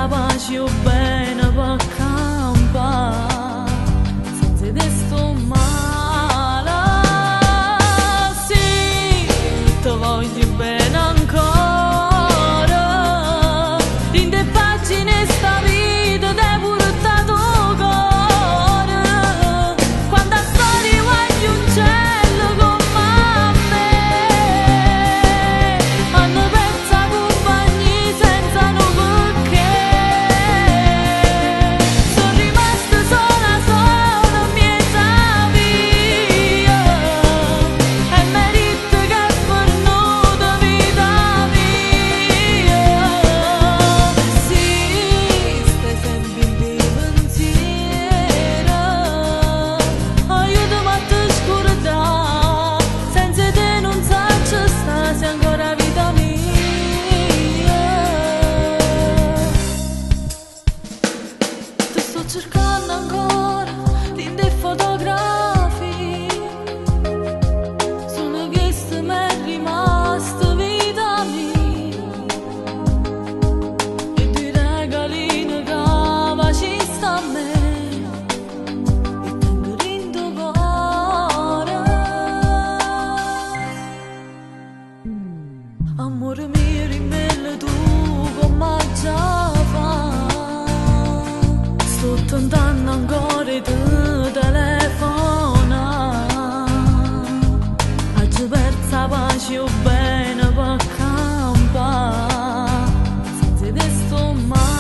pace o bene per campare senza te sto male. Sì, ti voglio bene ancora, in te pagine sta vita t'hai portato cuore, quando a storia voglio un cielo con me, hanno perso compagni senza un perché, sono rimasta sola sola miezza via, e merito che è venuta vita mia. Sì, stai sempre in dei pensieri, aiutami a te scordare, senza te non saccio sta, sei ancora vita mia. Ti sto cercando ancora in dei fotografi, sono queste mi è rimasta vita mia, e ti regalino che ci sta a me, e tengo in tuo cuore. Amore mio, rimella tu come già fa, sto tentando ancora di telefona, oggi persa pace o bene per campare senza te sto male.